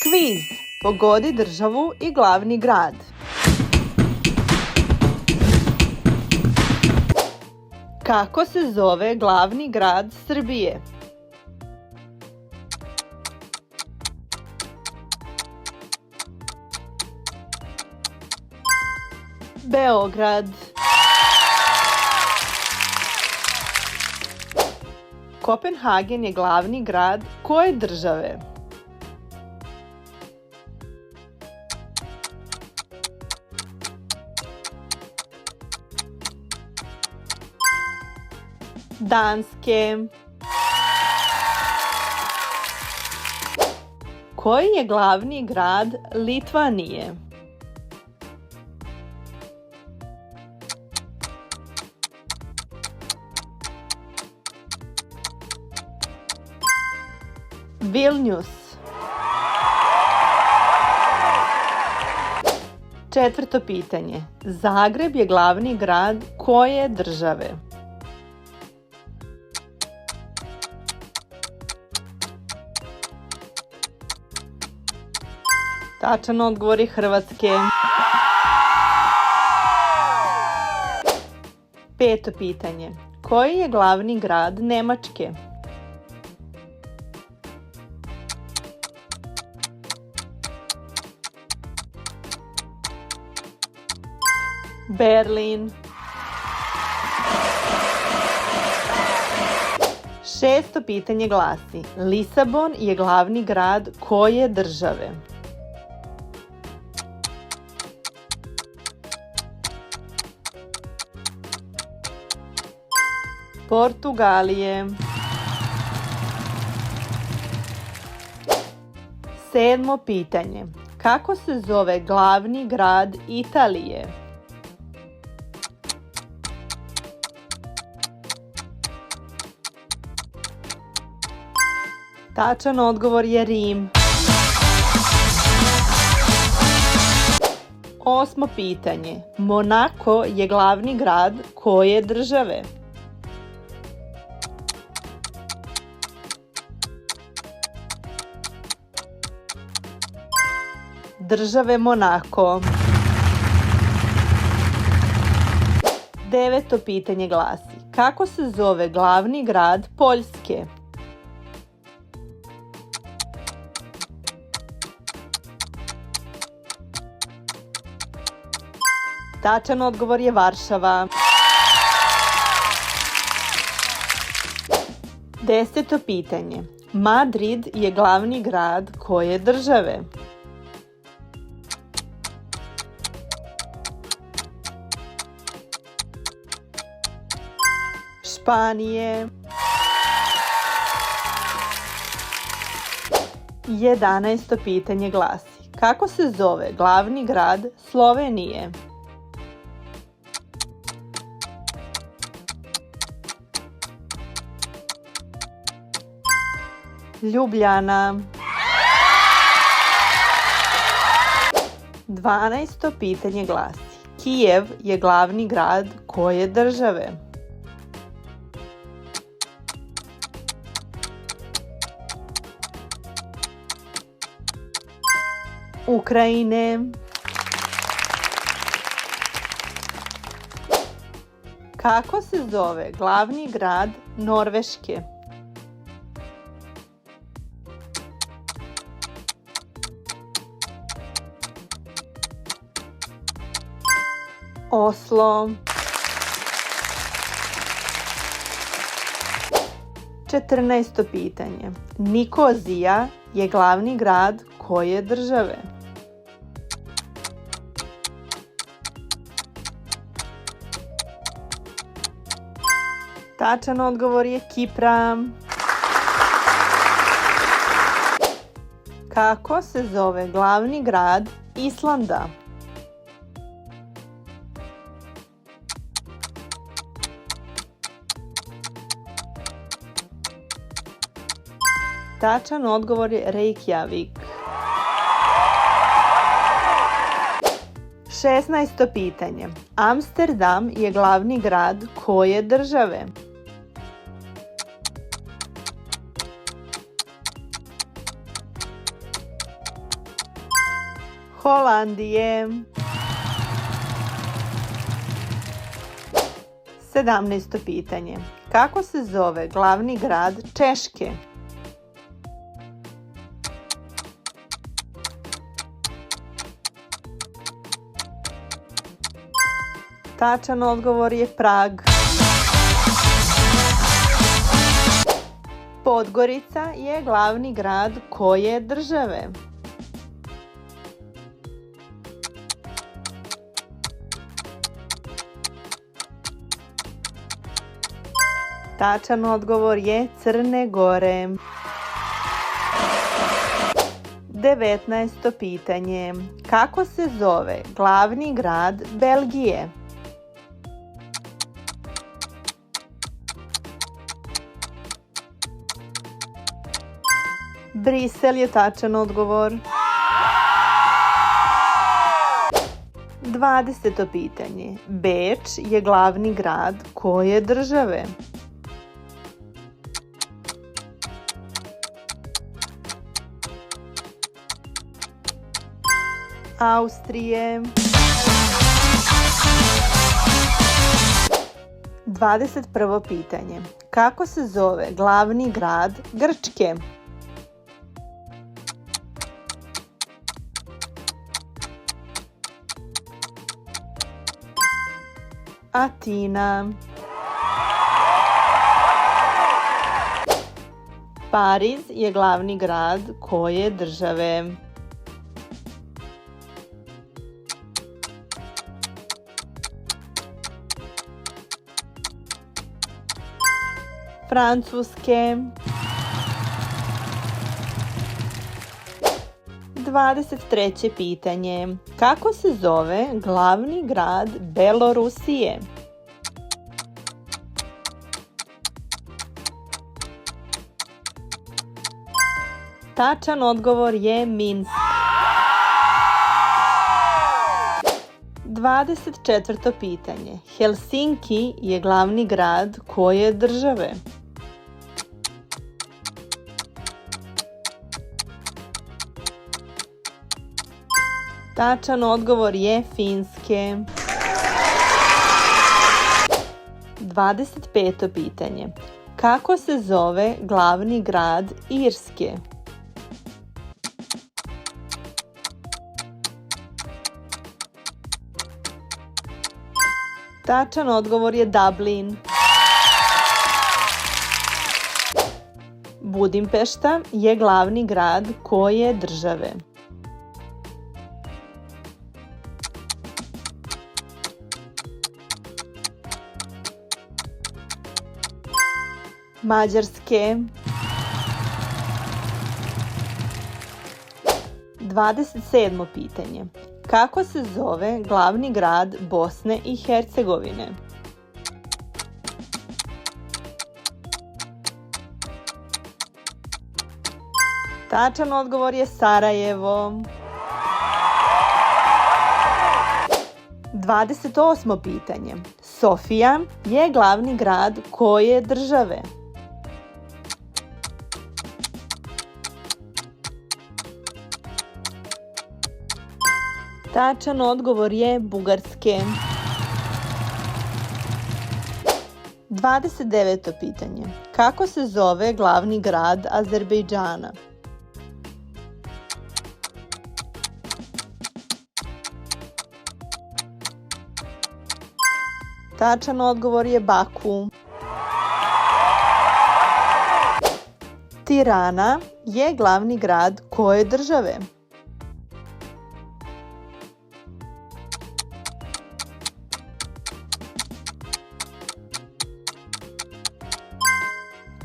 Kviz. Pogodi državu i glavni grad. Kako se zove glavni grad Srbije? Beograd. Kopenhagen je glavni grad koje države? Danske. Koji je glavni grad Litvanije? Vilnius. Četvrto pitanje. Zagreb je glavni grad koje države? Tačan odgovor je Hrvatske. Peto pitanje. Koji je glavni grad Nemačke? Berlin. Šesto pitanje glasi: Lisabon je glavni grad koje države? Portugalije. Sedmo pitanje. Kako se zove glavni grad Italije? Tačan odgovor je Rim. Osmo pitanje. Monako je glavni grad koje države? Države Monako. Deveto pitanje glasi: kako se zove glavni grad Poljske? Tačan odgovor je Varšava. Deseto pitanje. Madrid je glavni grad koje države? Španije. 11. pitanje glasi: kako se zove glavni grad Slovenije? Ljubljana. 12. pitanje glasi: Kijev je glavni grad koje države? Ukrajine. Kako se zove glavni grad Norveške? Oslo. 14. pitanje. Nikozija je glavni grad koje države? Tačan odgovor je Kipra. Kako se zove glavni grad Islanda? Tačan odgovor je Reykjavik. 16. pitanje. Amsterdam je glavni grad koje države? Holandije. 17. pitanje. Kako se zove glavni grad Češke? Tačan odgovor je Prag. Podgorica je glavni grad koje države? Tačan odgovor je Crne Gore. 19. pitanje. Kako se zove glavni grad Belgije? Brisel je tačan odgovor. 20. pitanje. Beč je glavni grad koje države? Austrije. 21. pitanje. Kako se zove glavni grad Grčke? Atina. Pariz je glavni grad koje države? Francuske. 23. pitanje. Kako se zove glavni grad Belorusije? Tačan odgovor je Minsk. 24. pitanje. Helsinki je glavni grad koje države? Tačan odgovor je Finske. 25. pitanje. Kako se zove glavni grad Irske? Tačan odgovor je Dublin. Budimpešta je glavni grad koje države? Mađarske. 27. pitanje. Kako se zove glavni grad Bosne i Hercegovine? Tačan odgovor je Sarajevo. 28. pitanje. Sofija je glavni grad koje države? Tačan odgovor je Bugarske. 29. pitanje. Kako se zove glavni grad Azerbejdžana? Tačan odgovor je Baku. Tirana je glavni grad koje države?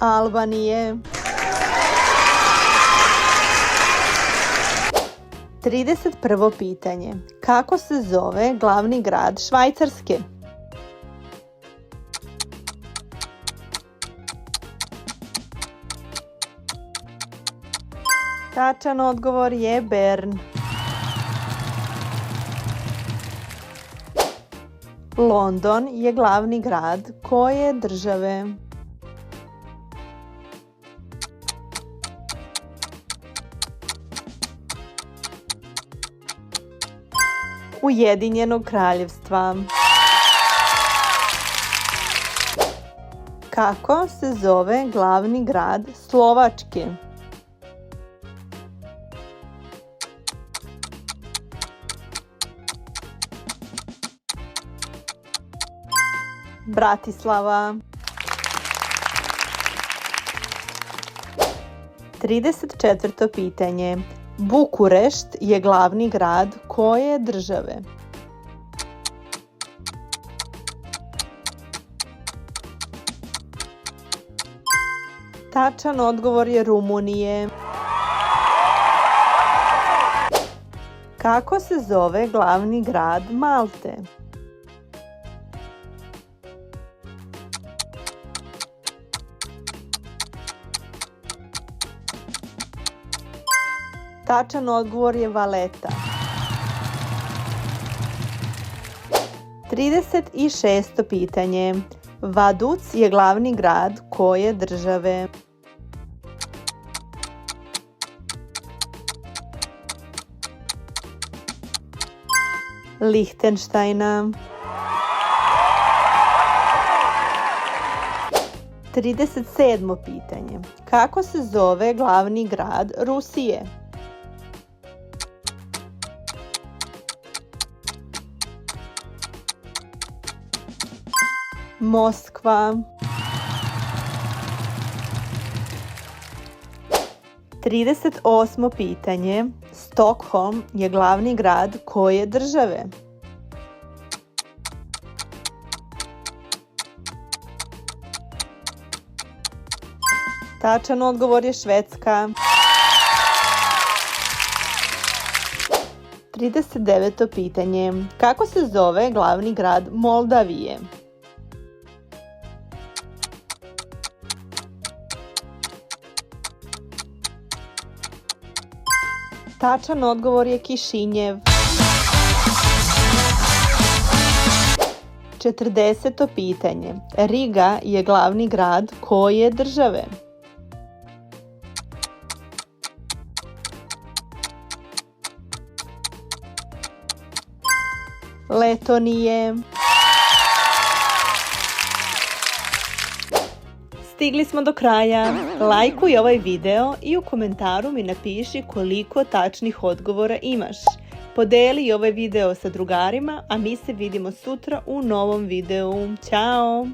Albanije. 31. pitanje. Kako se zove glavni grad Švajcarske? Tačan odgovor je Bern. London je glavni grad koje države? Ujedinjenog kraljevstva. Kako se zove glavni grad Slovačke? Bratislava. 34. pitanje. Bukurešt je glavni grad koje države? Tačan odgovor je Rumunije. Kako se zove glavni grad Malte? Tačan odgovor je Valeta. 36. pitanje. Vaduz je glavni grad koje države? Lihtenštajna. 37. pitanje. Kako se zove glavni grad Rusije? Moskva. 38. pitanje. Stockholm je glavni grad koje države? Tačan odgovor je Švedska. 39. pitanje. Kako se zove glavni grad Moldavije? Tačan odgovor je Kišinjev. 40. pitanje. Riga je glavni grad koje države? Letonije. Stigli smo do kraja. Lajkuj ovaj video i u komentaru mi napiši koliko tačnih odgovora imaš. Podeli ovaj video sa drugarima, a mi se vidimo sutra u novom videu. Ćao!